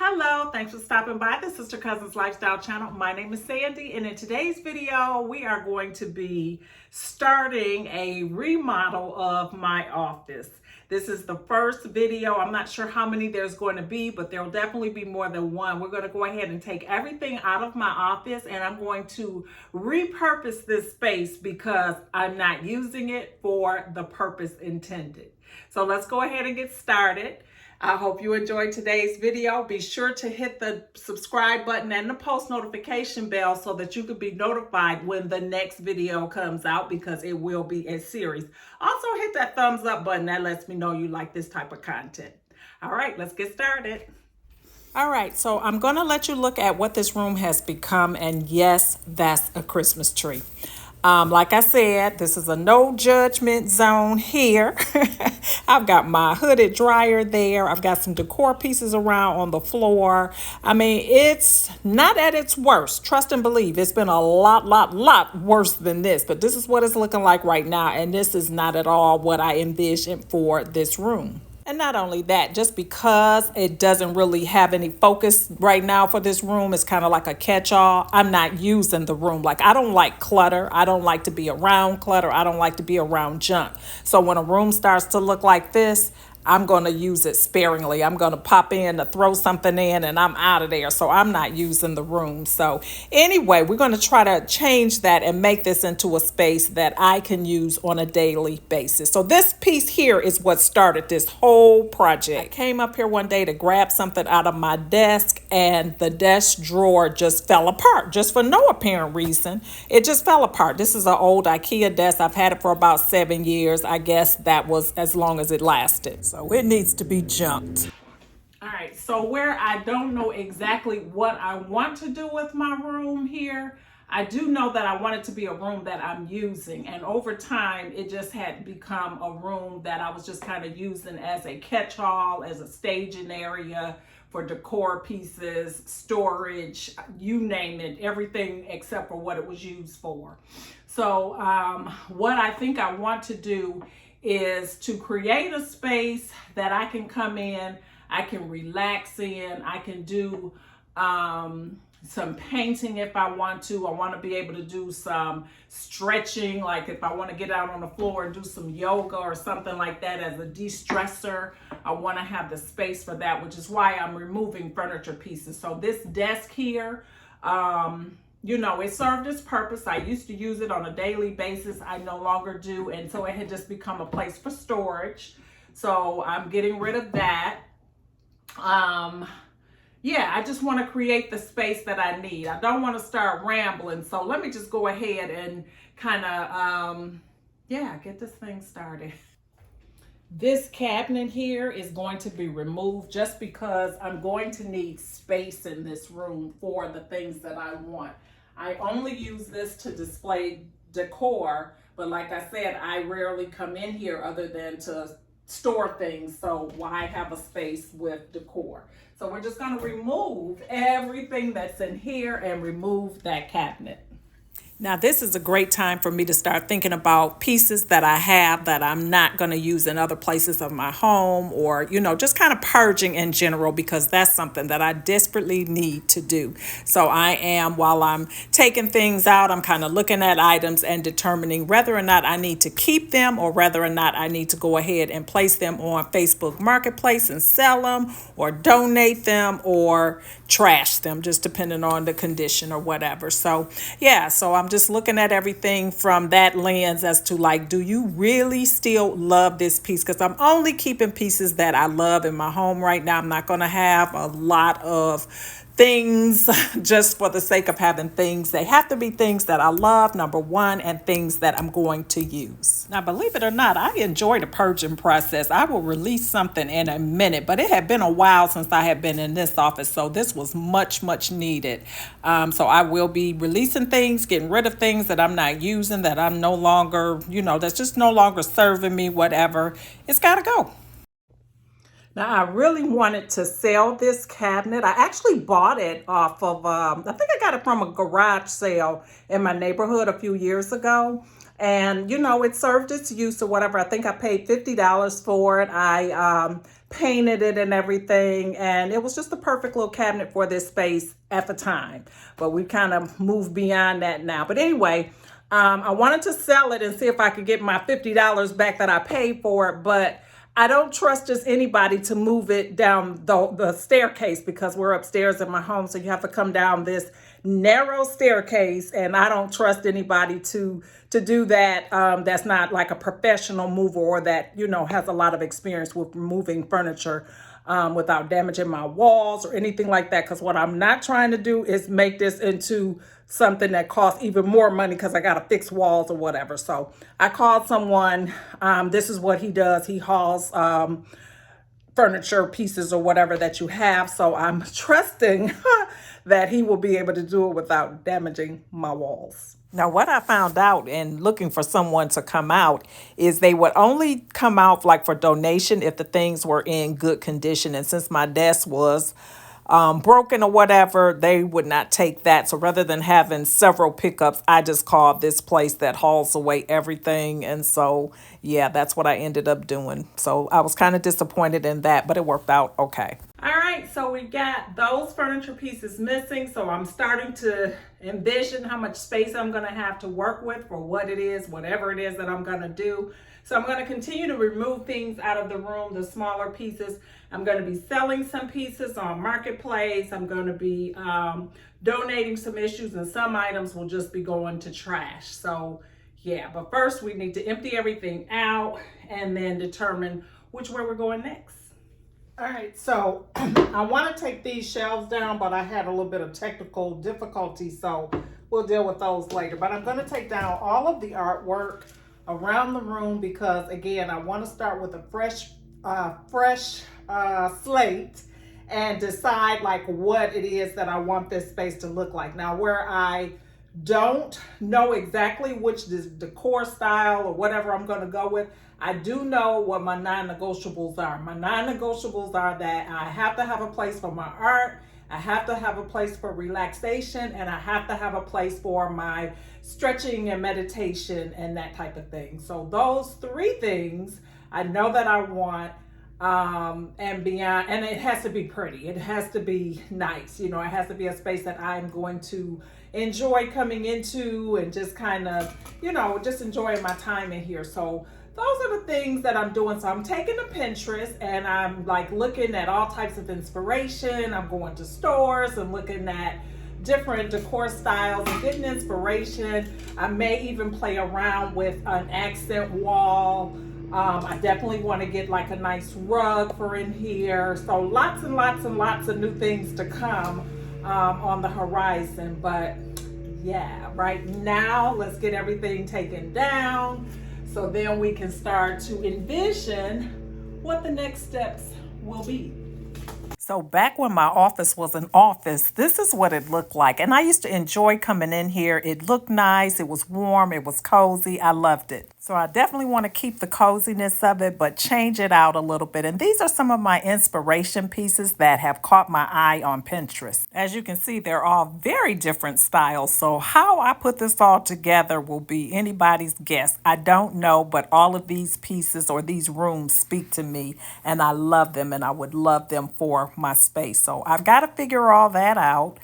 Hello, thanks for stopping by the Sister Cousins Lifestyle channel. My name is Sandy, and in today's video, we are going to be starting a remodel of my office. This is the first video. I'm not sure how many there's going to be, but there will definitely be more than one. We're going to go ahead and take everything out of my office, and I'm going to repurpose this space because I'm not using it for the purpose intended. So let's go ahead and get started. I hope you enjoyed today's video. Be sure to hit the subscribe button and the post notification bell so that you can be notified when the next video comes out, because it will be a series. Also hit that thumbs up button. That lets me know you like this type of content. All right, let's get started. All right, so I'm going to let you look at what this room has become. And yes, that's a Christmas tree. Like I said, this is a no judgment zone here. I've got my hooded dryer there. I've got some decor pieces around on the floor. I mean, it's not at its worst. Trust and believe. It's been a lot worse than this. But this is what it's looking like right now. And this is not at all what I envisioned for this room. And not only that, just because it doesn't really have any focus right now for this room, it's kind of like a catch-all. I'm not using the room. Like, I don't like clutter. I don't like to be around clutter. I don't like to be around junk. So when a room starts to look like this, I'm going to use it sparingly. I'm going to pop in to throw something in and I'm out of there. So I'm not using the room. So anyway, we're going to try to change that and make this into a space that I can use on a daily basis. So this piece here is what started this whole project. I came up here one day to grab something out of my desk and the desk drawer just fell apart just for no apparent reason. It just fell apart. This is an old IKEA desk. I've had it for about 7 years. I guess that was as long as it lasted. So it needs to be junked. All right, so where I don't know exactly what I want to do with my room here, I do know that I want it to be a room that I'm using. And over time, it just had become a room that I was just kind of using as a catch-all, as a staging area for decor pieces, storage, you name it, everything except for what it was used for. So what I think I want to do is to create a space that I can come in, I can relax in, I can do some painting if I want to. I want to be able to do some stretching, like if I want to get out on the floor and do some yoga or something like that as a de-stressor. I want to have the space for that, which is why I'm removing furniture pieces. So this desk here, you know, it served its purpose. I used to use it on a daily basis. I no longer do. And so it had just become a place for storage. So I'm getting rid of that. Yeah, I just want to create the space that I need. I don't want to start rambling. So let me just go ahead and kind of, yeah, get this thing started. This cabinet here is going to be removed just because I'm going to need space in this room for the things that I want. I only use this to display decor, but like I said, I rarely come in here other than to store things. So why have a space with decor? So we're just going to remove everything that's in here and remove that cabinet. Now, this is a great time for me to start thinking about pieces that I have that I'm not going to use in other places of my home, or, you know, just kind of purging in general, because that's something that I desperately need to do. So I am, while I'm taking things out, I'm kind of looking at items and determining whether or not I need to keep them or whether or not I need to go ahead and place them on Facebook Marketplace and sell them, or donate them, or trash them, just depending on the condition or whatever. So yeah, so I'm just looking at everything from that lens as to, like, do you really still love this piece? Because I'm only keeping pieces that I love in my home right now. I'm not going to have a lot of things just for the sake of having things. They have to be things that I love, number one, and things that I'm going to use. Now, believe it or not, I enjoy the purging process. I will release something in a minute, but it had been a while since I had been in this office, so this was much needed. So I will be releasing things, getting rid of things that I'm not using, that I'm no longer, you know, that's just no longer serving me, whatever. It's got to go. Now, I really wanted to sell this cabinet. I actually bought it off of, I think I got it from a garage sale in my neighborhood a few years ago. And, you know, it served its use or whatever. I think I paid $50 for it. I painted it and everything. And it was just the perfect little cabinet for this space at the time. But we kind of moved beyond that now. But anyway, I wanted to sell it and see if I could get my $50 back that I paid for it. But I don't trust just anybody to move it down the staircase, because we're upstairs in my home. So you have to come down this narrow staircase, and I don't trust anybody to do that. That's not like a professional mover, or that, you know, has a lot of experience with moving furniture without damaging my walls or anything like that. Because what I'm not trying to do is make this into something that costs even more money because I got to fix walls or whatever. So I called someone. This is what he does. He hauls furniture pieces or whatever that you have. So I'm trusting that he will be able to do it without damaging my walls. Now, what I found out in looking for someone to come out is they would only come out like for donation if the things were in good condition. And since my desk was broken or whatever, they would not take that. So rather than having several pickups, I just called this place that hauls away everything. And so, yeah, that's what I ended up doing. So I was kind of disappointed in that, but it worked out okay. All right, so we got those furniture pieces missing. So I'm starting to envision how much space I'm going to have to work with for what it is, whatever it is that I'm going to do. So I'm going to continue to remove things out of the room, the smaller pieces. I'm going to be selling some pieces on Marketplace. I'm going to be donating some issues, and some items will just be going to trash. So yeah, but first we need to empty everything out and then determine which way we're going next. All right, so I want to take these shelves down, but I had a little bit of technical difficulty, so we'll deal with those later. But I'm going to take down all of the artwork around the room because, again, I want to start with a fresh slate and decide like what it is that I want this space to look like. Now, where I don't know exactly which decor style or whatever I'm going to go with, I do know what my non-negotiables are. My non-negotiables are that I have to have a place for my art, I have to have a place for relaxation, and I have to have a place for my stretching and meditation and that type of thing. So those three things I know that I want, and beyond, and it has to be pretty. It has to be nice. You know, it has to be a space that I'm going to enjoy coming into and just kind of, you know, just enjoying my time in here. So those are the things that I'm doing. So I'm taking to Pinterest and I'm like looking at all types of inspiration. I'm going to stores and looking at different decor styles and getting inspiration. I may even play around with an accent wall. I definitely want to get like a nice rug for in here. So lots and lots and lots of new things to come on the horizon. But yeah, right now, let's get everything taken down so then we can start to envision what the next steps will be. So back when my office was an office, this is what it looked like. And I used to enjoy coming in here. It looked nice. It was warm. It was cozy. I loved it. So I definitely want to keep the coziness of it, but change it out a little bit. And these are some of my inspiration pieces that have caught my eye on Pinterest. As you can see, they're all very different styles. So how I put this all together will be anybody's guess. I don't know, but all of these pieces or these rooms speak to me, and I love them, and I would love them for my space. So I've got to figure all that out.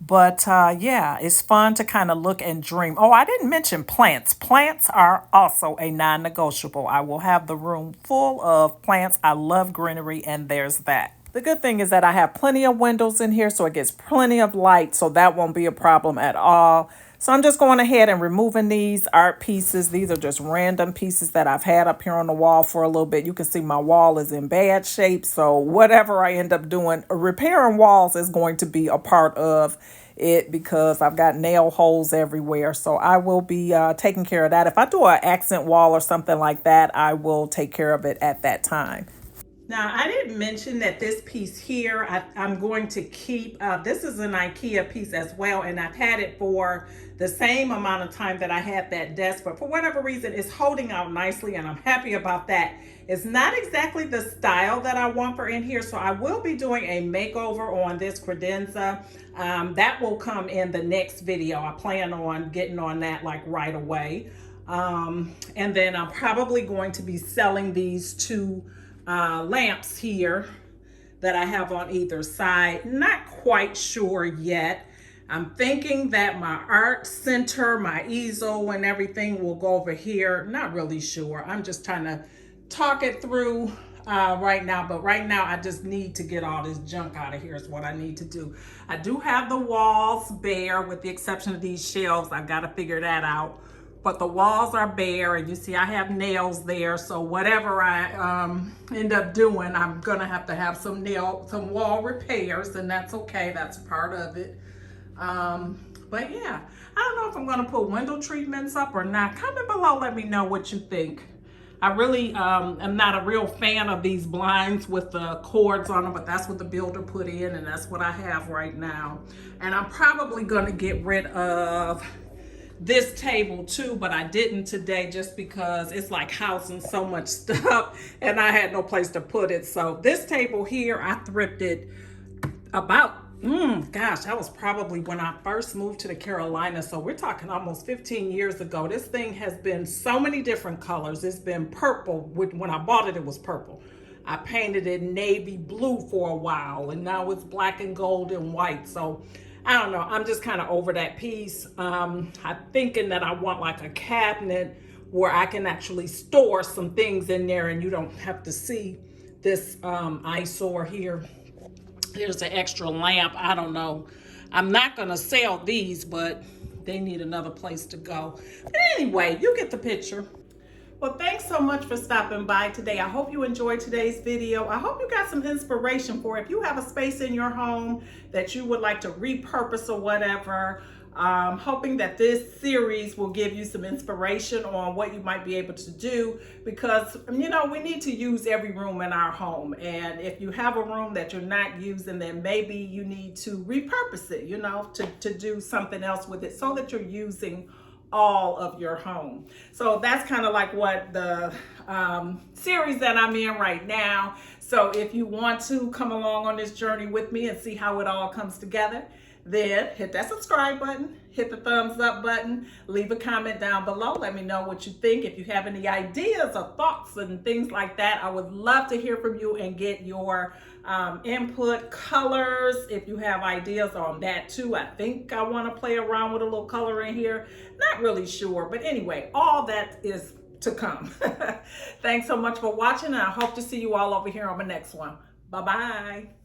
But yeah, it's fun to kind of look and dream. Oh, I didn't mention plants. Plants are also a non-negotiable. I will have the room full of plants. I love greenery, and there's that. The good thing is that I have plenty of windows in here, so it gets plenty of light, so that won't be a problem at all. So I'm just going ahead and removing these art pieces. These are just random pieces that I've had up here on the wall for a little bit. You can see my wall is in bad shape. So whatever I end up doing, repairing walls is going to be a part of it because I've got nail holes everywhere. So I will be taking care of that. If I do an accent wall or something like that, I will take care of it at that time. Now, I didn't mention that this piece here, I'm going to keep, this is an IKEA piece as well, and I've had it for the same amount of time that I had that desk, but for whatever reason, it's holding out nicely, and I'm happy about that. It's not exactly the style that I want for in here, so I will be doing a makeover on this credenza. That will come in the next video. I plan on getting on that like right away. And then I'm probably going to be selling these two lamps here that I have on either side. Not quite sure yet. I'm thinking that my art center, my easel and everything will go over here. Not really sure. I'm just trying to talk it through right now. But right now I just need to get all this junk out of here is what I need to do. I do have the walls bare with the exception of these shelves. I've got to figure that out. But the walls are bare and you see I have nails there. So whatever I end up doing, I'm gonna have to have some wall repairs, and that's okay, that's part of it. But yeah, I don't know if I'm gonna put window treatments up or not. Comment below, let me know what you think. I really am not a real fan of these blinds with the cords on them, but that's what the builder put in and that's what I have right now. And I'm probably gonna get rid of this table too, but I didn't today just because it's like housing so much stuff and I had no place to put it. So this table here, I thrifted about, gosh, that was probably when I first moved to the Carolinas. So we're talking almost 15 years ago. This thing has been so many different colors. It's been purple. When I bought it, it was purple. I painted it navy blue for a while and now it's black and gold and white. So I don't know, I'm just kind of over that piece. I'm thinking that I want like a cabinet where I can actually store some things in there and you don't have to see this eyesore here. Here's an extra lamp, I don't know. I'm not gonna sell these, but they need another place to go. But anyway, you get the picture. Well, thanks so much for stopping by today. I hope you enjoyed today's video. I hope you got some inspiration for if you have a space in your home that you would like to repurpose or whatever. Hoping that this series will give you some inspiration on what you might be able to do, because you know we need to use every room in our home, and if you have a room that you're not using, then maybe you need to repurpose it, you know, to do something else with it so that you're using all of your home. So that's kind of like what the series that I'm in right now. So if you want to come along on this journey with me and see how it all comes together, then hit that subscribe button, hit the thumbs up button, leave a comment down below. Let me know what you think. If you have any ideas or thoughts and things like that, I would love to hear from you and get your input. Colors, if you have ideas on that too. I think I want to play around with a little color in here. Not really sure, but anyway, all that is to come. Thanks so much for watching, and I hope to see you all over here on the next one. Bye-bye.